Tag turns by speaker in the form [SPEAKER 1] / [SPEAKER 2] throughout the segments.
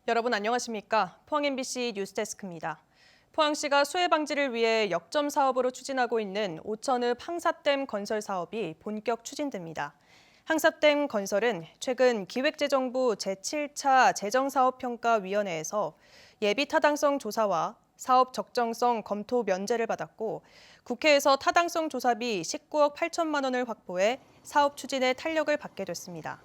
[SPEAKER 1] 여러분 안녕하십니까? 포항 MBC 뉴스데스크입니다. 포항시가 수해 방지를 위해 역점 사업으로 추진하고 있는 오천읍 항사댐 건설 사업이 본격 추진됩니다. 항사댐 건설은 최근 기획재정부 제7차 재정사업평가위원회에서 예비 타당성 조사와 사업 적정성 검토 면제를 받았고 국회에서 타당성 조사비 19억 8천만 원을 확보해 사업 추진에 탄력을 받게 됐습니다.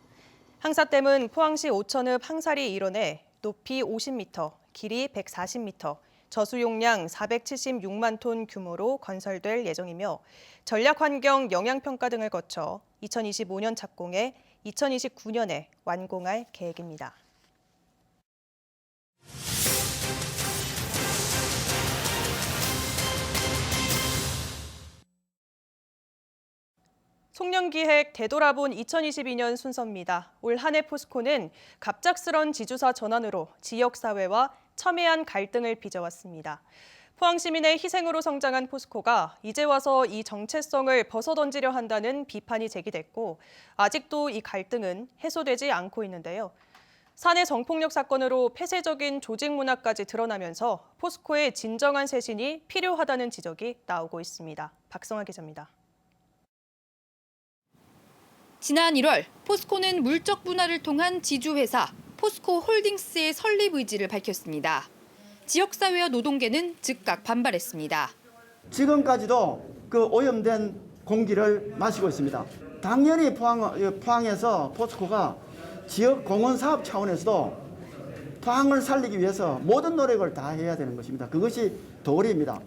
[SPEAKER 1] 항사댐은 포항시 오천읍 항사리 일원에 높이 50m, 길이 140m, 저수용량 476만 톤 규모로 건설될 예정이며 전략환경 영향평가 등을 거쳐 2025년 착공해 2029년에 완공할 계획입니다. 송년기획 되돌아본 2022년 순서입니다. 올 한 해 포스코는 갑작스런 지주사 전환으로 지역사회와 첨예한 갈등을 빚어왔습니다. 포항 시민의 희생으로 성장한 포스코가 이제 와서 이 정체성을 벗어던지려 한다는 비판이 제기됐고 아직도 이 갈등은 해소되지 않고 있는데요. 사내 성폭력 사건으로 폐쇄적인 조직 문화까지 드러나면서 포스코의 진정한 쇄신이 필요하다는 지적이 나오고 있습니다. 박성아 기자입니다.
[SPEAKER 2] 지난 1월 포스코는 물적 분할을 통한 지주회사 포스코 홀딩스의 설립 의지를 밝혔습니다. 지역사회와 노동계는 즉각 반발했습니다.
[SPEAKER 3] 지금까지도 그 오염된 공기를 마시고 있습니다. 당연히 포항에서 포스코가 지역 공헌 사업 차원에서도 포항을 살리기 위해서 모든 노력을 다 해야 되는 것입니다. 그것이 도리입니다.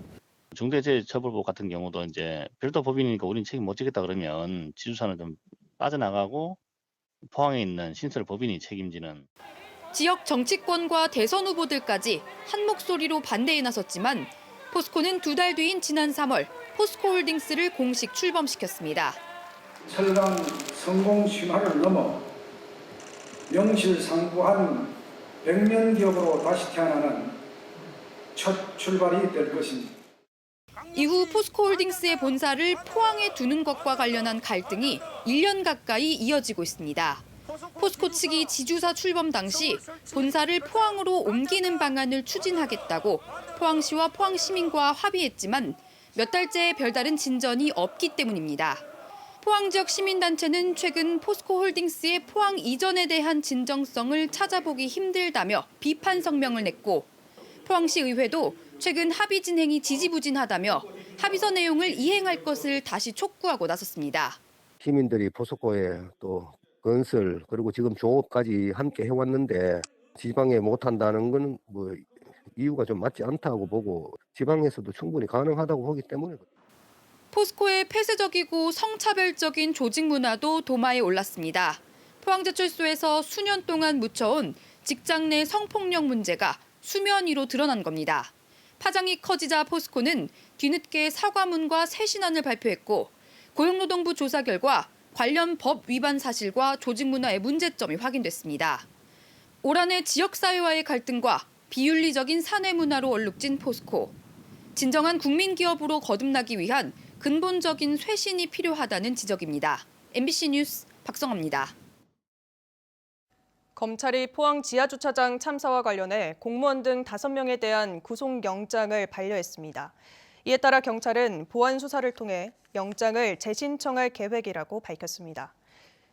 [SPEAKER 4] 중대재해처벌법 같은 경우도 이제 별도 법인이니까 우리는 책임 못 지겠다 그러면 지주사는 좀 빠져나가고 포항에 있는 신설 법인이 책임지는.
[SPEAKER 2] 지역 정치권과 대선 후보들까지 한 목소리로 반대에 나섰지만 포스코는 2달 뒤인 지난 3월 포스코 홀딩스를 공식 출범시켰습니다.
[SPEAKER 5] 철강 성공 신화를 넘어 명실상부한 100년 기업으로 다시 태어나는 첫 출발이 될 것입니다.
[SPEAKER 2] 이후 포스코 홀딩스의 본사를 포항에 두는 것과 관련한 갈등이 1년 가까이 이어지고 있습니다. 포스코 측이 지주사 출범 당시 본사를 포항으로 옮기는 방안을 추진하겠다고 포항시와 포항시민과 합의했지만 몇 달째 별다른 진전이 없기 때문입니다. 포항 지역 시민단체는 최근 포스코 홀딩스의 포항 이전에 대한 진정성을 찾아보기 힘들다며 비판 성명을 냈고 포항시 의회도 최근 합의 진행이 지지부진하다며 합의서 내용을 이행할 것을 다시 촉구하고 나섰습니다.
[SPEAKER 6] 시민들이 포스코에 또 건설 그리고 지금 조업까지 함께 해왔는데 지방에 못한다는 건 뭐 이유가 좀 맞지 않다고 보고 지방에서도 충분히 가능하다고 보기 때문에.
[SPEAKER 2] 포스코의 폐쇄적이고 성차별적인 조직 문화도 도마에 올랐습니다. 포항제철소에서 수년 동안 묻혀온 직장 내 성폭력 문제가 수면 위로 드러난 겁니다. 파장이 커지자 포스코는 뒤늦게 사과문과 쇄신안을 발표했고 고용노동부 조사 결과 관련 법 위반 사실과 조직 문화의 문제점이 확인됐습니다. 올 한 해 지역사회와의 갈등과 비윤리적인 사내 문화로 얼룩진 포스코. 진정한 국민기업으로 거듭나기 위한 근본적인 쇄신이 필요하다는 지적입니다. MBC 뉴스 박성아입니다.
[SPEAKER 1] 검찰이 포항 지하주차장 참사와 관련해 공무원 등 5명에 대한 구속영장을 반려했습니다. 이에 따라 경찰은 보안 수사를 통해 영장을 재신청할 계획이라고 밝혔습니다.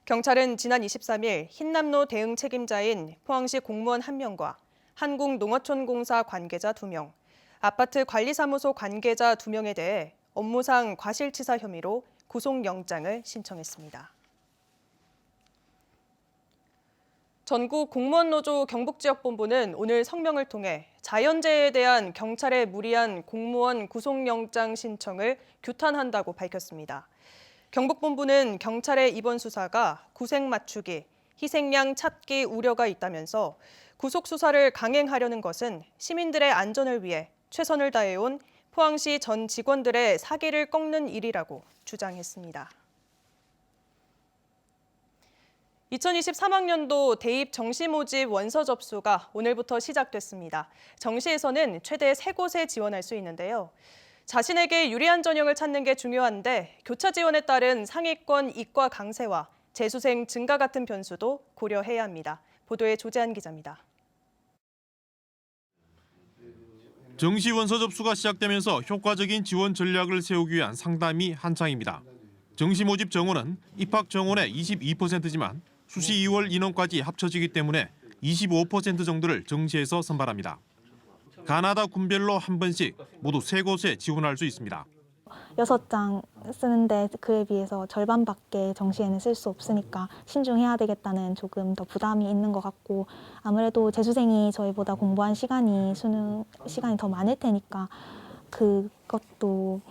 [SPEAKER 1] 경찰은 지난 23일 흰남노 대응 책임자인 포항시 공무원 1명과 한국농어촌공사 관계자 2명, 아파트 관리사무소 관계자 2명에 대해 업무상 과실치사 혐의로 구속영장을 신청했습니다. 전국 공무원노조 경북지역본부는 오늘 성명을 통해 자연재해에 대한 경찰의 무리한 공무원 구속영장 신청을 규탄한다고 밝혔습니다. 경북본부는 경찰의 이번 수사가 구색 맞추기, 희생양 찾기 우려가 있다면서 구속 수사를 강행하려는 것은 시민들의 안전을 위해 최선을 다해온 포항시 전 직원들의 사기를 꺾는 일이라고 주장했습니다. 2023학년도 대입 정시 모집 원서 접수가 오늘부터 시작됐습니다. 정시에서는 최대 3곳에 지원할 수 있는데요. 자신에게 유리한 전형을 찾는 게 중요한데 교차 지원에 따른 상위권 이과 강세와 재수생 증가 같은 변수도 고려해야 합니다. 보도에 조재한 기자입니다.
[SPEAKER 7] 정시 원서 접수가 시작되면서 효과적인 지원 전략을 세우기 위한 상담이 한창입니다. 정시 모집 정원은 입학 정원의 22%지만 수시 2월 인원까지 합쳐지기 때문에 25% 정도를 정시에서 선발합니다. 가나다 군별로 한 번씩 모두 3곳에 지원할 수 있습니다.
[SPEAKER 8] 6장 쓰는데 그에 비해서 절반밖에 정시에는 쓸 수 없으니까 신중해야 되겠다는 조금 더 부담이 있는 것 같고, 아무래도 재수생이 저희보다 공부한 수능 시간이 더 많을 테니까 그것도.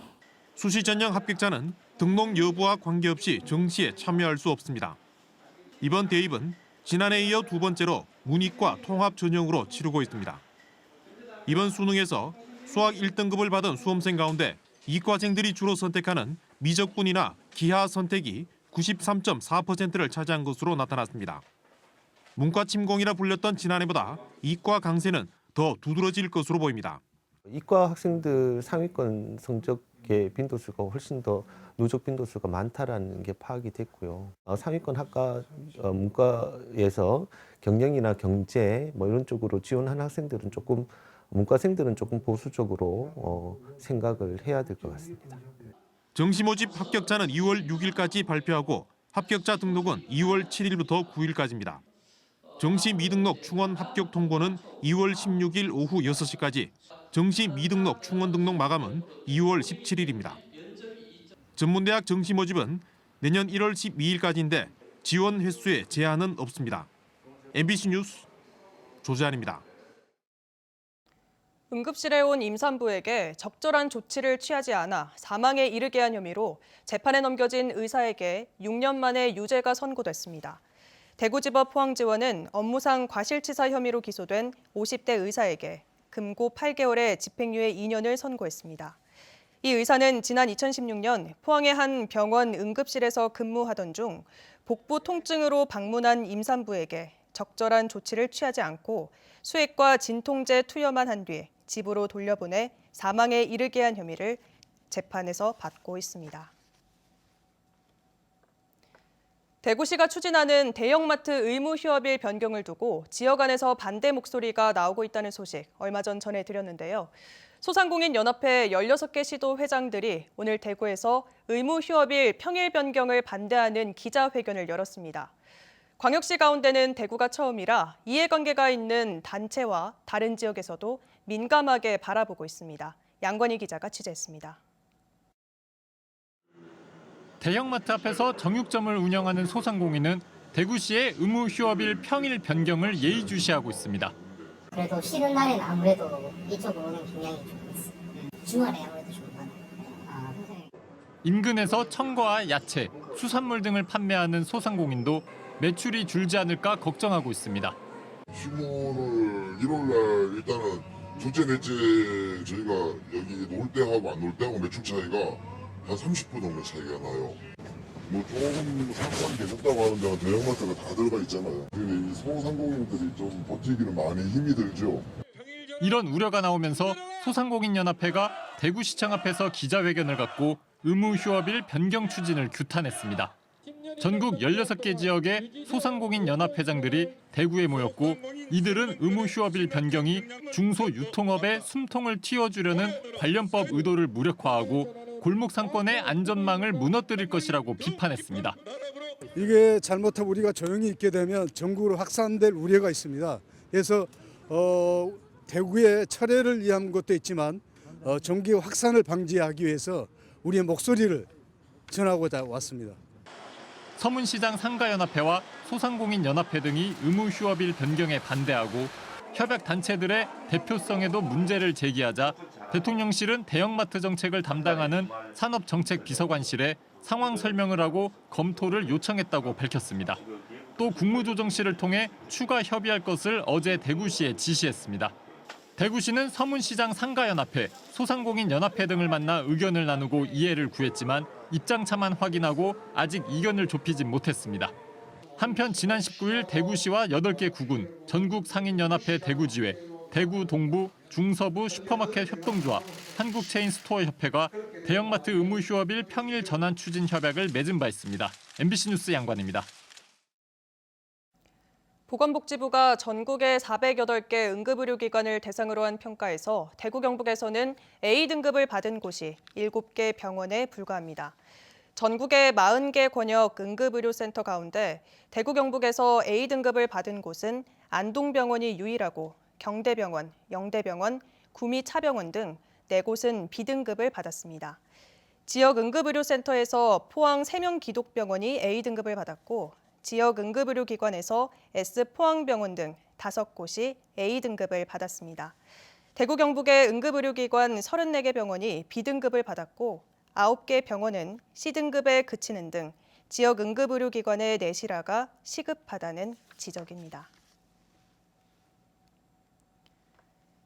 [SPEAKER 7] 수시 전형 합격자는 등록 여부와 관계없이 정시에 참여할 수 없습니다. 이번 대입은 지난해에 이어 2번째로 문이과 통합 전형으로 치르고 있습니다. 이번 수능에서 수학 1등급을 받은 수험생 가운데 이과생들이 주로 선택하는 미적분이나 기하 선택이 93.4%를 차지한 것으로 나타났습니다. 문과 침공이라 불렸던 지난해보다 이과 강세는 더 두드러질 것으로 보입니다.
[SPEAKER 9] 이과 학생들 상위권 성적의 빈도수가 훨씬 더 누적 빈도수가 많다라는 게 파악이 됐고요. 상위권 학과 문과에서 경영이나 경제 이런 쪽으로 지원하는 학생들은 문과생들은 조금 보수적으로 생각을 해야 될 것 같습니다.
[SPEAKER 7] 정시 모집 합격자는 2월 6일까지 발표하고 합격자 등록은 2월 7일부터 9일까지입니다. 정시 미등록 충원 합격 통보는 2월 16일 오후 6시까지, 정시 미등록 충원 등록 마감은 2월 17일입니다. 전문대학 정시 모집은 내년 1월 12일까지인데 지원 횟수에 제한은 없습니다. MBC 뉴스 조재환입니다.
[SPEAKER 1] 응급실에 온 임산부에게 적절한 조치를 취하지 않아 사망에 이르게 한 혐의로 재판에 넘겨진 의사에게 6년 만에 유죄가 선고됐습니다. 대구지법 포항지원은 업무상 과실치사 혐의로 기소된 50대 의사에게 금고 8개월의 집행유예 2년을 선고했습니다. 이 의사는 지난 2016년 포항의 한 병원 응급실에서 근무하던 중 복부 통증으로 방문한 임산부에게 적절한 조치를 취하지 않고 수액과 진통제 투여만 한 뒤 집으로 돌려보내 사망에 이르게 한 혐의를 재판에서 받고 있습니다. 대구시가 추진하는 대형마트 의무 휴업일 변경을 두고 지역 안에서 반대 목소리가 나오고 있다는 소식 얼마 전 전해드렸는데요. 소상공인연합회 16개 시도 회장들이 오늘 대구에서 의무 휴업일 평일 변경을 반대하는 기자회견을 열었습니다. 광역시 가운데는 대구가 처음이라 이해관계가 있는 단체와 다른 지역에서도 민감하게 바라보고 있습니다. 양권희 기자가 취재했습니다.
[SPEAKER 10] 대형마트 앞에서 정육점을 운영하는 소상공인은 대구시의 의무 휴업일 평일 변경을 예의주시하고 있습니다.
[SPEAKER 11] 그래도 쉬는 날에는 아무래도 이쪽으로 오는 경향이 좀 있어요. 주말에 아무래도 좀 많아요.
[SPEAKER 10] 인근에서 청과와 야채, 수산물 등을 판매하는 소상공인도 매출이 줄지 않을까 걱정하고 있습니다.
[SPEAKER 12] 휴무를 1월날 일단은 둘째 넷째 저희가 여기 놀 때하고 안 놀 때하고 매출 차이가 한 30% 정도 차이가 나요. 조금 상관이 괜찮다고 하는데 대형마트가 다 들어가 있잖아요. 근데 이 소상공인들이 좀 버티기는 많이 힘이 들죠.
[SPEAKER 10] 이런 우려가 나오면서 소상공인연합회가 대구시청 앞에서 기자회견을 갖고 의무 휴업일 변경 추진을 규탄했습니다. 전국 16개 지역의 소상공인 연합회장들이 대구에 모였고 이들은 의무 휴업일 변경이 중소유통업의 숨통을 틔워주려는 관련법 의도를 무력화하고 골목 상권의 안전망을 무너뜨릴 것이라고 비판했습니다.
[SPEAKER 13] 이게 잘못하면 우리가 조용히 있게 되면 전국으로 확산될 우려가 있습니다. 그래서 대구의 철회를 위한 것도 있지만 전기 확산을 방지하기 위해서 우리의 목소리를 전하고자 왔습니다.
[SPEAKER 10] 서문시장 상가연합회와 소상공인연합회 등이 의무 휴업일 변경에 반대하고 협약단체들의 대표성에도 문제를 제기하자 대통령실은 대형마트 정책을 담당하는 산업정책비서관실에 상황 설명을 하고 검토를 요청했다고 밝혔습니다. 또 국무조정실을 통해 추가 협의할 것을 어제 대구시에 지시했습니다. 대구시는 서문시장 상가연합회, 소상공인연합회 등을 만나 의견을 나누고 이해를 구했지만 입장차만 확인하고 아직 이견을 좁히진 못했습니다. 한편 지난 19일 대구시와 8개 구군, 전국상인연합회 대구지회, 대구 동부, 중서부 슈퍼마켓 협동조합, 한국체인스토어협회가 대형마트 의무 휴업일 평일 전환 추진 협약을 맺은 바 있습니다. MBC 뉴스 양관입니다.
[SPEAKER 1] 보건복지부가 전국의 408개 응급의료기관을 대상으로 한 평가에서 대구 경북에서는 A등급을 받은 곳이 7개 병원에 불과합니다. 전국의 40개 권역 응급의료센터 가운데 대구 경북에서 A등급을 받은 곳은 안동병원이 유일하고 경대병원, 영대병원, 구미차병원 등 4곳은 B등급을 받았습니다. 지역 응급의료센터에서 포항 세명기독병원이 A등급을 받았고 지역 응급의료기관에서 S포항병원 등 5곳이 A등급을 받았습니다. 대구 경북의 응급의료기관 34개 병원이 B등급을 받았고 9개 병원은 C등급에 그치는 등 지역 응급의료기관의 내실화가 시급하다는 지적입니다.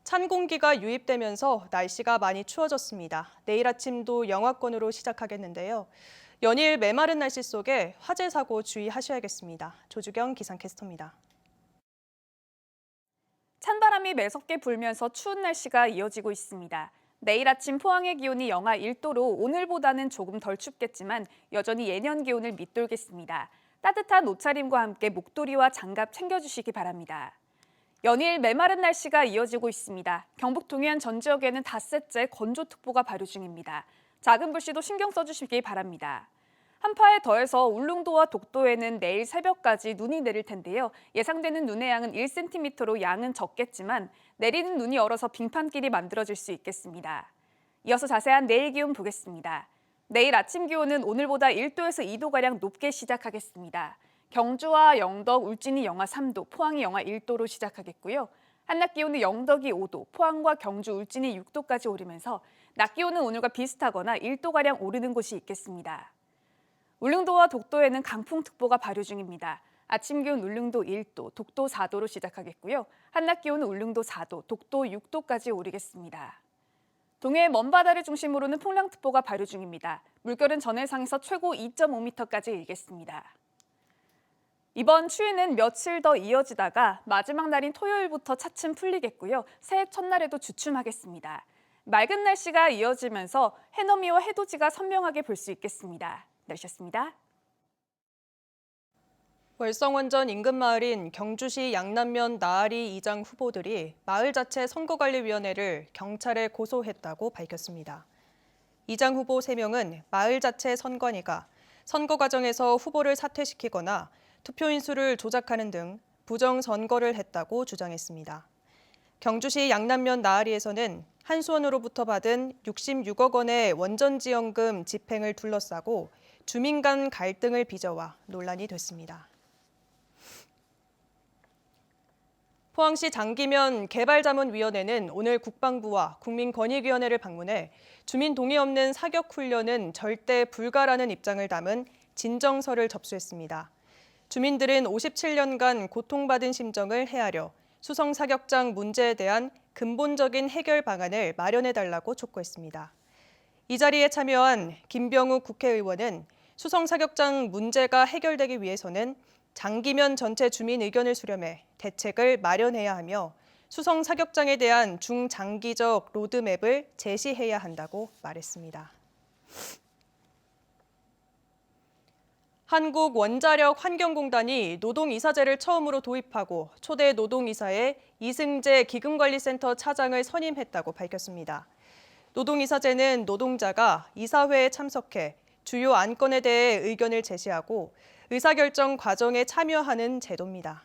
[SPEAKER 1] 찬 공기가 유입되면서 날씨가 많이 추워졌습니다. 내일 아침도 영하권으로 시작하겠는데요. 연일 메마른 날씨 속에 화재 사고 주의하셔야겠습니다. 조주경 기상캐스터입니다.
[SPEAKER 14] 찬바람이 매섭게 불면서 추운 날씨가 이어지고 있습니다. 내일 아침 포항의 기온이 영하 1도로 오늘보다는 조금 덜 춥겠지만 여전히 예년 기온을 밑돌겠습니다. 따뜻한 옷차림과 함께 목도리와 장갑 챙겨주시기 바랍니다. 연일 메마른 날씨가 이어지고 있습니다. 경북 동해안 전 지역에는 닷새째 건조특보가 발효 중입니다. 작은 불씨도 신경 써주시기 바랍니다. 한파에 더해서 울릉도와 독도에는 내일 새벽까지 눈이 내릴 텐데요. 예상되는 눈의 양은 1cm로 양은 적겠지만 내리는 눈이 얼어서 빙판길이 만들어질 수 있겠습니다. 이어서 자세한 내일 기온 보겠습니다. 내일 아침 기온은 오늘보다 1도에서 2도가량 높게 시작하겠습니다. 경주와 영덕, 울진이 영하 3도, 포항이 영하 1도로 시작하겠고요. 한낮 기온은 영덕이 5도, 포항과 경주, 울진이 6도까지 오르면서 낮 기온은 오늘과 비슷하거나 1도가량 오르는 곳이 있겠습니다. 울릉도와 독도에는 강풍특보가 발효 중입니다. 아침 기온 울릉도 1도, 독도 4도로 시작하겠고요. 한낮 기온은 울릉도 4도, 독도 6도까지 오르겠습니다. 동해 먼바다를 중심으로는 풍랑특보가 발효 중입니다. 물결은 전해상에서 최고 2.5m까지 일겠습니다. 이번 추위는 며칠 더 이어지다가 마지막 날인 토요일부터 차츰 풀리겠고요. 새해 첫날에도 주춤하겠습니다. 맑은 날씨가 이어지면서 해넘이와 해돋이가 선명하게 볼 수 있겠습니다. 날씨였습니다.
[SPEAKER 1] 월성원전 인근 마을인 경주시 양남면 나아리 이장 후보들이 마을 자체 선거관리위원회를 경찰에 고소했다고 밝혔습니다. 이장 후보 3명은 마을 자체 선관위가 선거 과정에서 후보를 사퇴시키거나 투표인 수를 조작하는 등 부정 선거를 했다고 주장했습니다. 경주시 양남면 나아리에서는 한수원으로부터 받은 66억 원의 원전지원금 집행을 둘러싸고 주민 간 갈등을 빚어와 논란이 됐습니다. 포항시 장기면 개발자문위원회는 오늘 국방부와 국민권익위원회를 방문해 주민 동의 없는 사격 훈련은 절대 불가라는 입장을 담은 진정서를 접수했습니다. 주민들은 57년간 고통받은 심정을 헤아려 수성 사격장 문제에 대한 근본적인 해결 방안을 마련해달라고 촉구했습니다. 이 자리에 참여한 김병욱 국회의원은 수성 사격장 문제가 해결되기 위해서는 장기면 전체 주민 의견을 수렴해 대책을 마련해야 하며 수성 사격장에 대한 중장기적 로드맵을 제시해야 한다고 말했습니다. 한국원자력환경공단이 노동이사제를 처음으로 도입하고 초대 노동이사에 이승재 기금관리센터 차장을 선임했다고 밝혔습니다. 노동이사제는 노동자가 이사회에 참석해 주요 안건에 대해 의견을 제시하고 의사결정 과정에 참여하는 제도입니다.